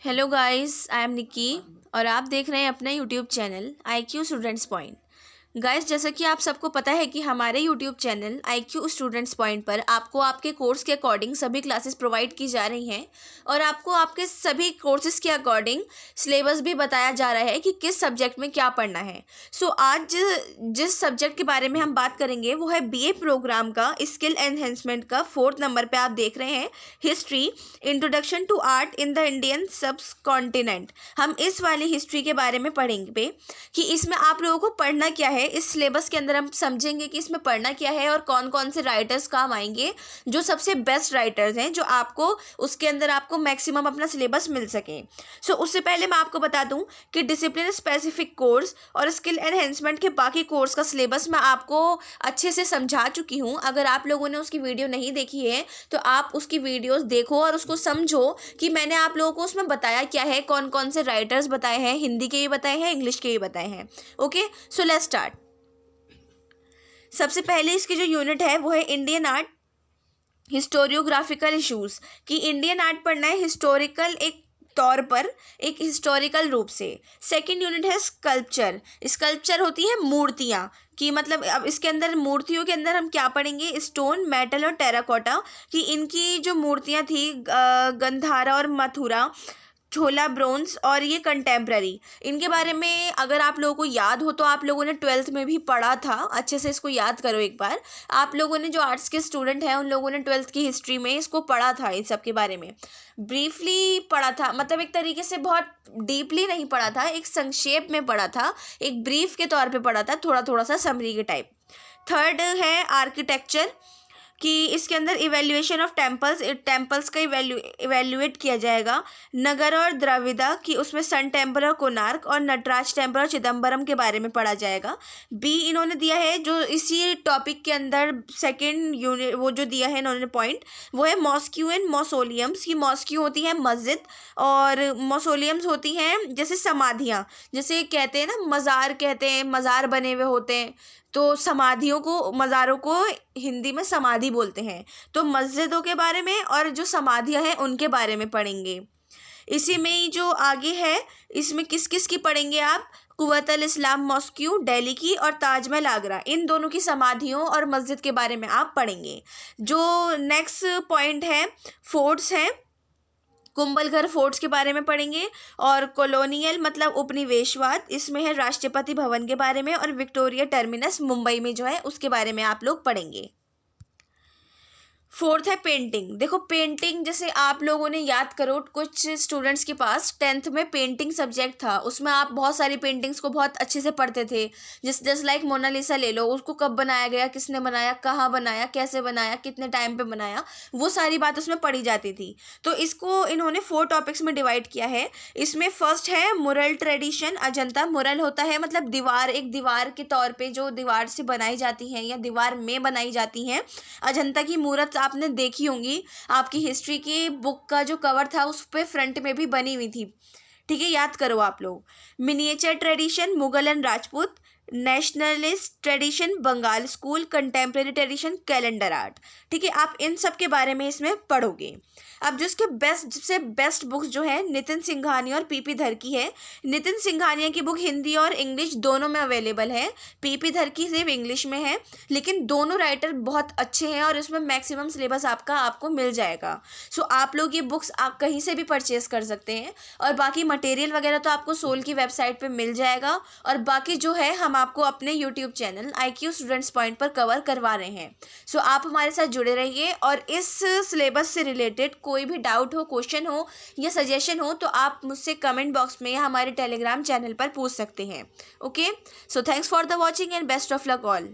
Hello guys, I am Nikki और आप देख रहे हैं अपना YouTube channel IQ students point. Guys, जैसा कि आप सबको पता है कि हमारे YouTube channel IQ students point पर आपको आपके कोर्स के अकॉर्डिंग सभी क्लासेस प्रोवाइड की जा रही हैं और आपको आपके सभी कोर्सेज के अकॉर्डिंग सिलेबस भी बताया जा रहा है कि किस सब्जेक्ट में क्या पढ़ना है। सो आज जिस सब्जेक्ट के बारे में हम बात करेंगे वो है BA प्रोग्राम का स्किल एनहेंसमेंट का 4th नंबर पे आप देख रहे हैं, history introduction to art in the Indian subcontinent. हम इस वाली हिस्ट्री के बारे में पढ़ेंगे कि इसमें आप लोगों को पढ़ना क्या है। इस सिलेबस के अंदर हम समझेंगे कि इसमें पढ़ना क्या है और कौन कौन से राइटर्स काम आएंगे, जो सबसे बेस्ट राइटर्स हैं, जो आपको उसके अंदर आपको मैक्सिमम अपना सिलेबस मिल सके। सो उससे पहले मैं आपको बता दूं कि डिसिप्लिन स्पेसिफिक कोर्स और स्किल एनहेंसमेंट के बाकी कोर्स का सिलेबस मैं आपको अच्छे से समझा चुकी हूँ। अगर आप लोगों ने उसकी वीडियो नहीं देखी है तो आप उसकी वीडियोस देखो और उसको समझो कि मैंने आप लोगों को उसमें बताया क्या है, कौन कौन से राइटर्स बताए हैं, हिंदी के भी बताए हैं, इंग्लिश के भी बताए हैं। Okay, so let's start. सबसे पहले इसकी जो यूनिट है वो है इंडियन आर्ट हिस्टोरियोग्राफिकल इश्यूज, कि इंडियन आर्ट पढ़ना है हिस्टोरिकल एक तौर पर, एक हिस्टोरिकल रूप से। सेकंड यूनिट है स्कल्पचर। स्कल्पचर होती है मूर्तियाँ, कि मतलब अब इसके अंदर मूर्तियों के अंदर हम क्या पढ़ेंगे, स्टोन, मेटल और टेराकोटा, कि इनकी जो मूर्तियाँ थी गंधारा और मथुरा, छोला, ब्रोंज और ये कंटेम्प्ररी, इनके बारे में अगर आप लोगों को याद हो तो आप लोगों ने 12th में भी पढ़ा था। अच्छे से इसको याद करो एक बार। आप लोगों ने जो आर्ट्स के स्टूडेंट हैं उन लोगों ने 12th की हिस्ट्री में इसको पढ़ा था, इन सब के बारे में ब्रीफली पढ़ा था, मतलब एक तरीके से बहुत डीपली नहीं पढ़ा था, एक संक्षेप में पढ़ा था, एक ब्रीफ के तौर पे पढ़ा था, थोड़ा थोड़ा सा समरी के टाइप। थर्ड है आर्किटेक्चर, कि इसके अंदर इवेल्युएशन ऑफ टेम्पल्स का इवेल्युएट किया जाएगा। नगर और द्रविदा, कि उसमें सन टेम्पल और कोणार्क और नटराज टेम्पल और चिदम्बरम के बारे में पढ़ा जाएगा। बी इन्होंने दिया है जो इसी टॉपिक के अंदर सेकंड यूनिट वो जो दिया है इन्होंने पॉइंट, वो है मॉस्क्यू एंड मौसोलियम्स, की मॉस्क्यू होती है मस्जिद और मौसोलियम्स होती हैं जैसे समाधियाँ, जैसे कहते हैं ना मज़ार, कहते हैं मज़ार बने हुए होते हैं, तो समाधियों को, मज़ारों को हिंदी में समाधि बोलते हैं। तो मस्जिदों के बारे में और जो समाधियाँ हैं उनके बारे में पढ़ेंगे। इसी में ही जो आगे है इसमें किस किस की पढ़ेंगे आप, कुव्वत अल इस्लाम मॉस्क्यू दिल्ली की और ताजमहल आगरा, इन दोनों की समाधियों और मस्जिद के बारे में आप पढ़ेंगे। जो नेक्स्ट पॉइंट है फोर्ट्स हैं, कुंभलगढ़ फोर्ट्स के बारे में पढ़ेंगे। और कॉलोनियल मतलब उपनिवेशवाद, इसमें है राष्ट्रपति भवन के बारे में, और विक्टोरिया टर्मिनस मुंबई में जो है उसके बारे में आप लोग पढ़ेंगे। फोर्थ है पेंटिंग। देखो पेंटिंग, जैसे आप लोगों ने याद करो, कुछ स्टूडेंट्स के पास 10th में पेंटिंग सब्जेक्ट था, उसमें आप बहुत सारी पेंटिंग्स को बहुत अच्छे से पढ़ते थे। जस्ट लाइक मोनालिसा ले लो, उसको कब बनाया गया, किसने बनाया, कहाँ बनाया, कैसे बनाया, कितने टाइम पे बनाया, वो सारी बात उसमें पढ़ी जाती थी। तो इसको इन्होंने 4 टॉपिक्स में डिवाइड किया है। इसमें फर्स्ट है मुरल ट्रेडिशन अजंता। मुरल होता है मतलब दीवार, एक दीवार के तौर पे जो दीवार से बनाई जाती हैं या दीवार में बनाई जाती हैं। अजंता की मूर्त आपने देखी होंगी, आपकी हिस्ट्री की बुक का जो कवर था उस पे फ्रंट में भी बनी हुई थी, ठीक है, याद करो आप लोग। Miniature tradition Mughal and Rajput, nationalist tradition Bengal school, contemporary tradition calendar art, ठीक है, आप इन सब के बारे में इसमें पढ़ोगे। अब जो इसके बेस्ट से बेस्ट बुक्स जो है नितिन सिंघानिया और पीपी धर की है। नितिन सिंघानिया की बुक हिंदी और इंग्लिश दोनों में अवेलेबल है, पीपी धर की सिर्फ इंग्लिश में है, लेकिन दोनों राइटर बहुत अच्छे हैं और इसमें मैक्सिमम सिलेबस आपको मिल जाएगा। सो आप लोग ये बुक्स आप कहीं से भी परचेज कर सकते हैं और बाकी मटेरियल वगैरह तो आपको सोल की वेबसाइट पे मिल जाएगा। और बाकी जो है हम आपको अपने YouTube channel IQ students point पर कवर करवा रहे हैं। सो आप हमारे साथ जुड़े रहिए और इस सिलेबस से रिलेटेड कोई भी डाउट हो, क्वेश्चन हो या सजेशन हो तो आप मुझसे कमेंट बॉक्स में या हमारे टेलीग्राम चैनल पर पूछ सकते हैं। Okay, so thanks for the watching and best of luck all.